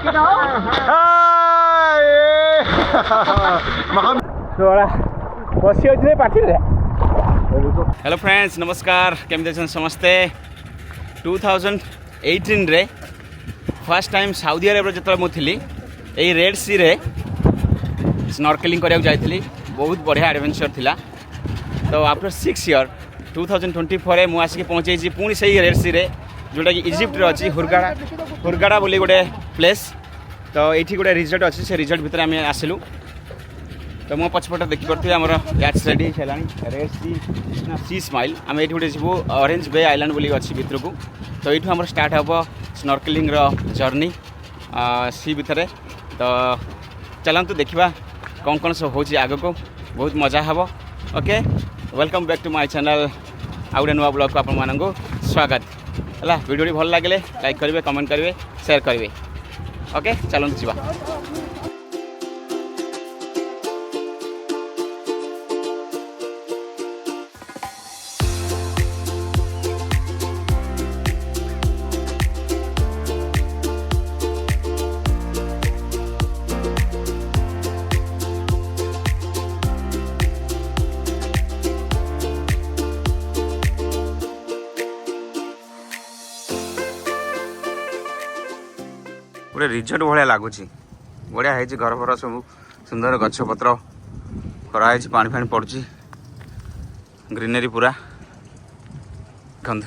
Hello friends नमस्कार केमती अच्छे समस्ते 2018 रे फर्स्ट टाइम साउदी अरब जो मुझे यही रेड सी रे स्नॉर्कलिंग करने जाइली बहुत बढ़िया एडवेंचर थिला। तो आफ्टर 6 ईयर 2024 मुझे आसिक पहुँचे पुणी से रेड सी रे जोटा कि इजिप्ट रे अच्छी हुरगाड़ा बोली गोटे प्लेस। तो ये गोटे रिजॉर्ट अच्छी से रिजॉर्ट भितर आम आसलु। तो मो पछपटे देखिपे आम याच रेडी है रेड सी स्माइल आम ये गोटे जीवु ऑरेंज बे आइलैंड बोली अच्छी भितर को। तो ये आम स्टार्ट हम स्नॉर्कलिंग जर्नी सी भितर। तो चलतु देखा कौन कौन सब हो आग को बहुत मजा हे। Okay welcome back to my channel आउ गए नुआ ब्लॉग को आपको स्वागत है। वीडियो भल लगे लाइक करेंगे कमेंट करेंगे शेयर करेंगे। ओके चलते जीवा। गोटे रिजॉर्ट भाया लगुच बढ़िया है घर फर सब सुंदर गछपत्र कराई पानी फानी पड़ी ग्रीनरी पूरा देखते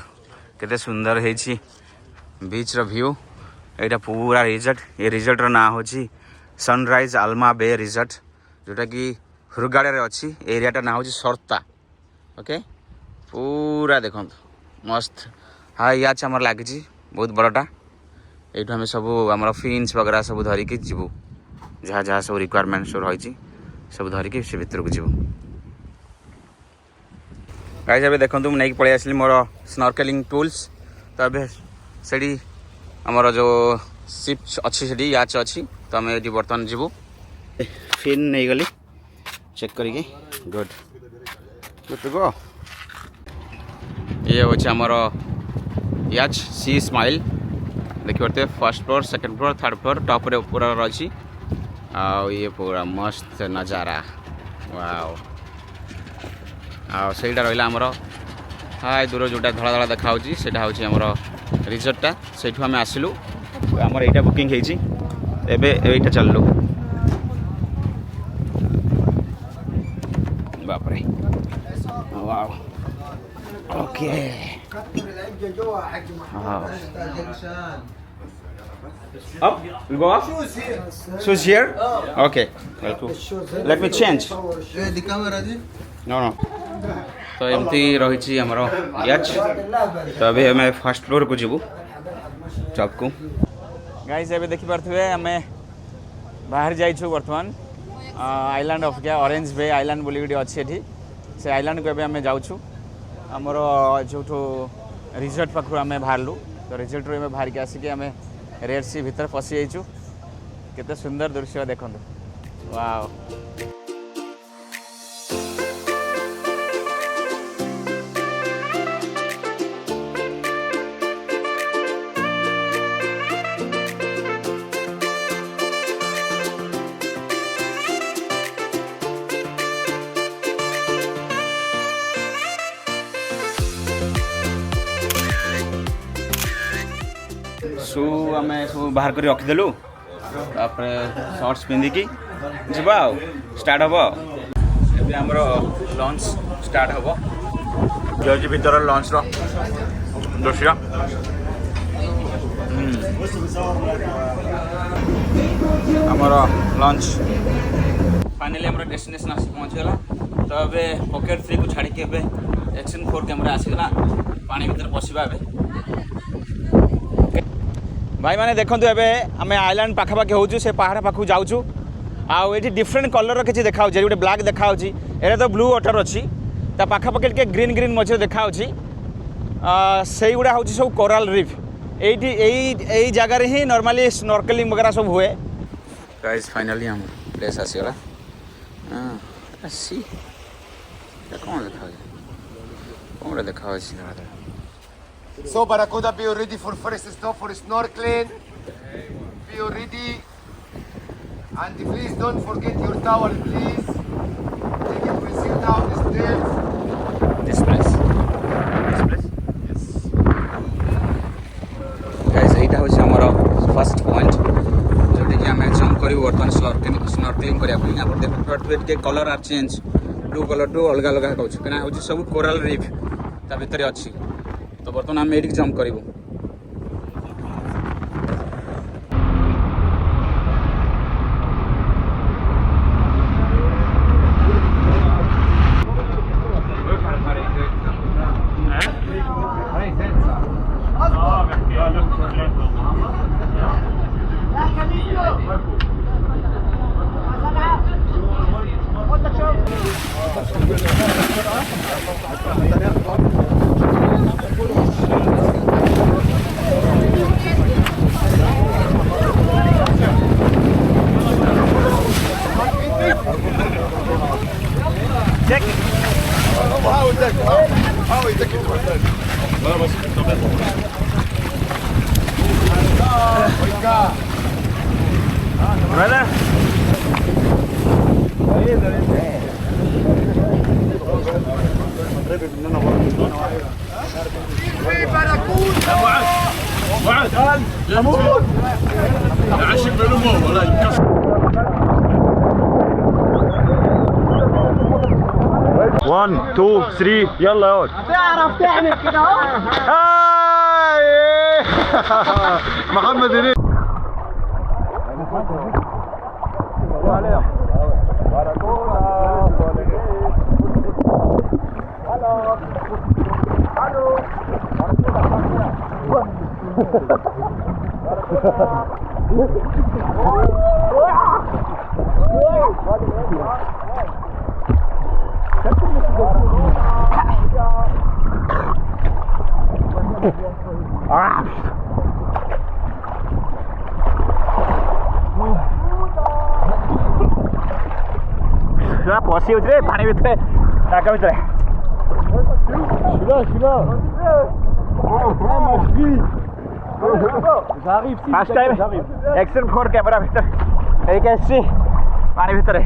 केते सुंदर है बीच व्यू। यहाँ पूरा रिजॉर्ट ये रिजॉर्ट ना हूँ सनराइज आलमा बे रिजॉर्ट जोटा कि हुरगाड़े अच्छी एरियाटा ना हूँ सर्ता। ओके पूरा देखो मस्त हाँ याच आमर लगी बहुत बड़टा। ये आम सब आम फिन्स वगैरह सब धरिकी जीवु जहाँ जहाँ सब रिक्वायरमेंट सब रही सब धरिकी से भर को जीवु। गाइस अबे देखो मुझे नहीं पलि आसली मोर स्नॉर्कलिंग टूल्स। तो अबे से आमर जो शिप अच्छी से याच अच्छी। तो आम ये बर्तमान जीवु फिन नहीं गली चेक करिके गुड गुड टू गो। ये हूँ आमर याच सी स्माइल देखिए first floor second floor third floor top रे पूरा अच्छी। ये पूरा मस्त नजारा वाओ। आईटा रहा आमर हाय दूर जोटा धड़ा धड़ा देखा से आमर रिजॉर्टा से आम आसलु आमर यहाँ बुकिंग होटा चलु बापरे wow. Okay up we go up shoes here okay let me change no no। तो एमती रही आमर याच। तो अभी हमें फर्स्ट फ्लोर को जीवु चौक को। गाइस एबे देखि पारथुए हमें बाहर जाइछु वर्तमान आइलैंड ऑफ क्या ऑरेंज बे आइलैंड बोली गोटे अच्छी एठी से आइलैंड को एबे हमें जाउछु आमर जो रिजॉर्ट पाखु आम बाहरलु। तो रिजॉर्ट रू बाहर के आसिक आम रेड सी भितर पशि जाइछु केते सुंदर दृश्य देखो वाओ। शू आम सब बाहर कर रखीदेलु शॉर्ट्स पिंधिकी जीवा स्टार्ट हम। एबे आमर लंच स्टार्ट हम ये भीतर लंच दृश्य आमर लंच फाइनली आम डेस्टिनेशन आस पहुँचीगला। तो अबे पॉकेट 3 को छाड़ी एक्शन 4 कैमेरा आसीगला पानी भीतर पशिबा। भाई मैंने देखो आम आइलैंड पाखापाखि हो पहाड़ पाखु जाऊँ आउ ये डिफरेंट कलर किसी देखा गोटे ब्लैक देखा ये तो ब्लू वाटर अच्छी पाखापाखि टे ग्रीन ग्रीन मझे देखा से गुड़ा हूँ सब कोराल रीफ यही जगार ही नॉर्मली स्नॉर्कलिंग वगैरह सब हुए। गाइस फाइनली हम प्लेस आसीगला कौन देखा So Barracuda, be ready for first stop for snorkeling. Be ready. And please don't forget your towel, please. Take it with you down the stairs. This place. Yes. Guys, এইটা হচ্ছে আমার first point যেটিকি আমি jump করি বর্তমান snorkelling করা পাই। ଆପଣ ଦେଖିପାରୁଥିବେ ଟିକେ କଲର୍ ଆର୍ ଚେଞ୍ଜ ବ୍ଲୁ କଲର୍ଠୁ ଅଲଗା ଅଲଗା ହେଉଛି କାହିଁକିନା ହେଉଛି ସବୁ କୋରାଲ ରିଫ୍ ତା ଭିତରେ ଅଛି। ତ ବର୍ତ୍ତମାନ ଆମେ ଏଇଠିକି ଜମ୍ପ କରିବୁ। Brother. One, two, three, يلا يا ولد. تعرف تعمل كده اهو. محمد هنيدي. ପଶି ଯାଉଛି ରେ ପାଣି ଭିତରେ ଟାଙ୍କା ଭିତରେ ଫାର୍ଷ୍ଟ ଟାଇମ୍ ଏକ୍ସନ୍ 4 କ୍ୟାମେରା ଭିତରେ ହେଇକି ଆସିଛି ପାଣି ଭିତରେ।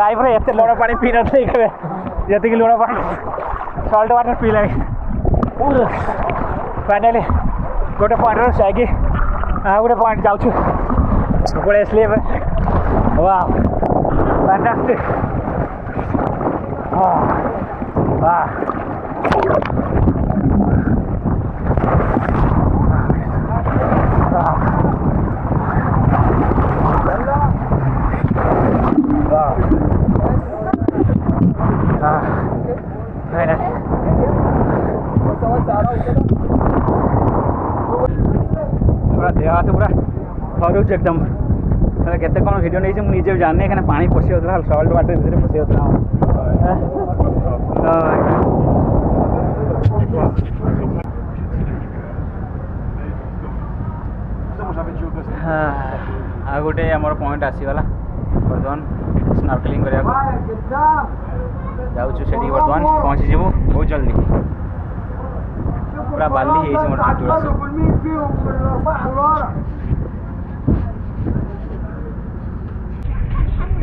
ଲାଇଫ୍ରେ ଏତେ ଲୁଣ ପାଣି ପିଇ ନଥିଲି କେବେ ଯେତିକି ଲୁଣ ପାଣି ସଲ୍ଟ ୱାଟର୍ ପିଇଲାଣି। ଫାଇନାଲି ଗୋଟେ ପଏଣ୍ଟରୁ ଯାଇକି ଆଉ ଗୋଟେ ପଏଣ୍ଟ ଯାଉଛୁ ପଳେଇ ଆସିଲି ଏବେ। ୱାଓ ଫ୍ୟାଣ୍ଟାଷ୍ଟିକ୍। पूरा देह हाथ पूरा थरुच एकदम केते कौन वीडियो नहीं मुझे जाने पानी पशि होता सल्ट वाटर भीतर पशि होता आ गोटे आमर पॉइंट आसीगला बर्तमान स्नॉर्कलिंग करिया जाऊँ से बर्तमान पहुँची जीवु बहुत जल्दी पूरा बाली है मोर चुटुड़ा सब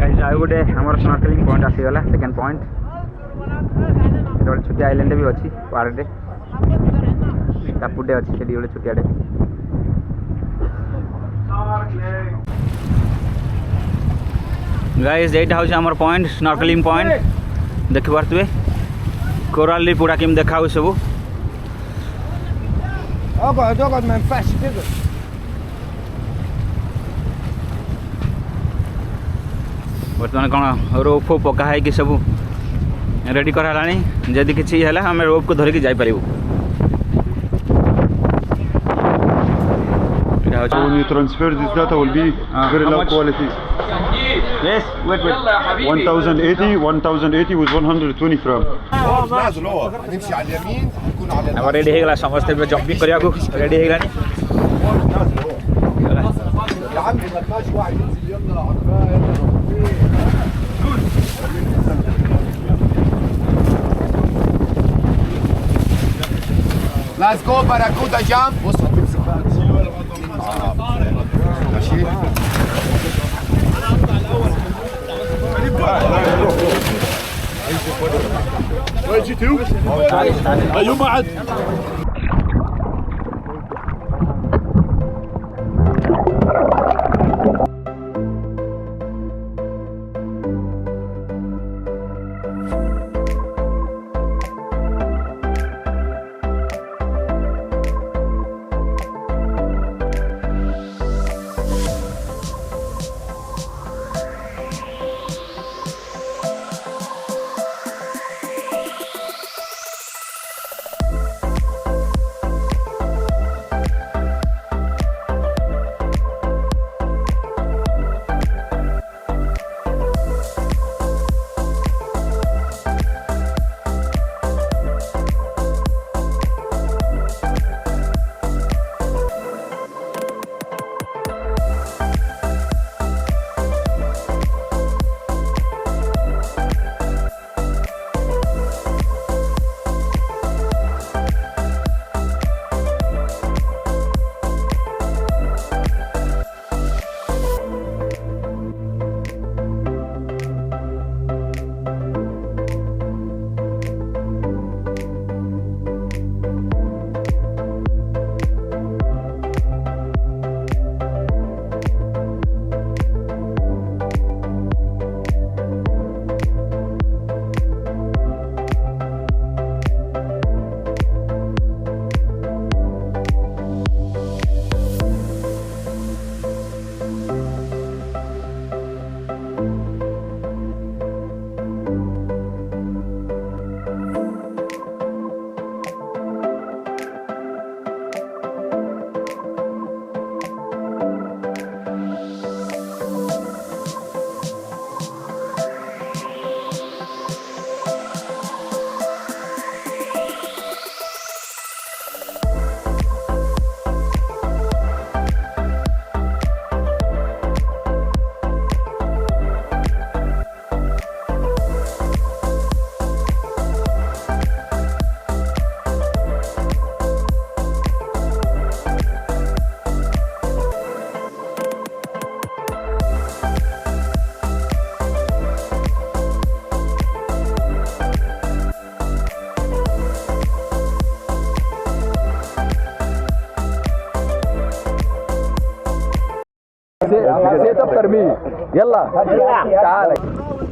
आज गोटे आमर स्नॉर्कलिंग पॉइंट आसीगला सेकेंड पॉइंट गोटे छोटिया आइलैंड भी अच्छी पार्टे टापुटे अच्छी से गोटे छोटियाटे गाइस एटा हूँ आमर पॉइंट स्नॉर्कलिंग पॉइंट देखि पारथुए कोराल रीफ पूरा केम देखा सब बर्तमान कौन रोप फोप पका है कि सब रेडी करानी जदि किसी है आम रोप को धरिकी जापर When you transfer this data will be very low quality. Yes, wait. 1080 with 120 فرام. هنمشي على اليمين هنكون على अब रेडी हो गला समस्त जंपिंग करिया को रेडी हो गलानी يا عم ما فيهاش واحد ينزل يلا عرفها يلا Let's go Barracuda jump. بص هتمسك بقى ماشي أيوة بعد.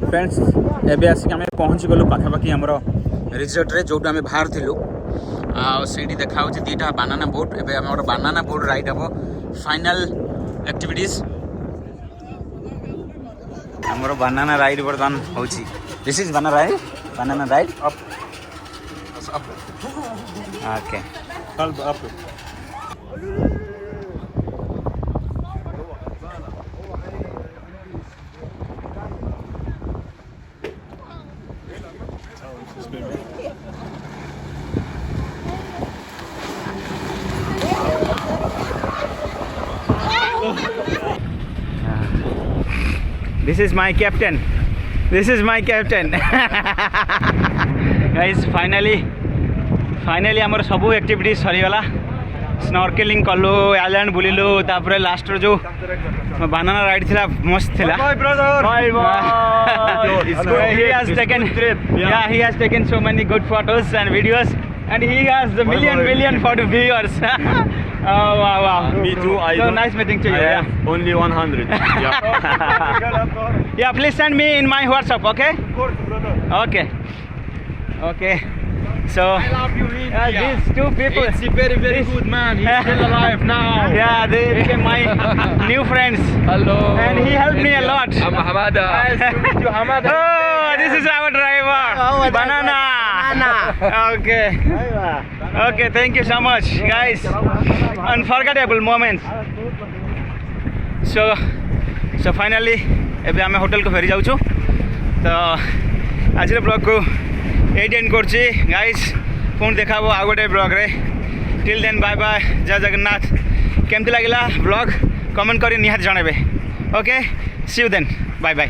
Friends एबे आसिक आम पहुँची गलु पाखापाखि आमर रिजोर्ट रे जो आम बाहर थिलु से देखा दीटा बानाना बोट एबे आम बानाना बोट राइड हम फाइनल एक्टिविटीज आमर बानाना राइड बर्तमान हो this is बानाना ride okay It's been This is my captain. This is my captain. Guys, finally आमर सबू एक्टिविटी सरीगला. स्नॉर्केलिंग कलु, आइलैंड बुलिलु, तापरे लास्ट जो बनाना राइड थिला मस्त थिला. Bye brother. Bye bye. He has taken yeah, he has taken so many good photos and videos, and he has the million photo viewers. Oh wow. Me too. I So don't- nice meeting to you. I Yeah. have only 100. Yeah, please send me in my WhatsApp, okay? Of course, brother. Okay. So these two people. It's very good man. He's still alive now. Yeah, they became my new friends, Hello. and he helped me a lot. I'm Hamada. Nice to meet you, Hamad. Oh, this is our driver. Banana. Okay, thank you so much, guys. Unforgettable moments. So finally, एबे आमे hotel को फेरी जाउछु. तो आज blog को and करछि guys. Phone देखाबो आ गोटे blog रे. Till then bye bye. Jai Jagannath. केमती लागिला ब्लॉग कमेंट करी निहात जणाबे. Okay, see you then. Bye bye.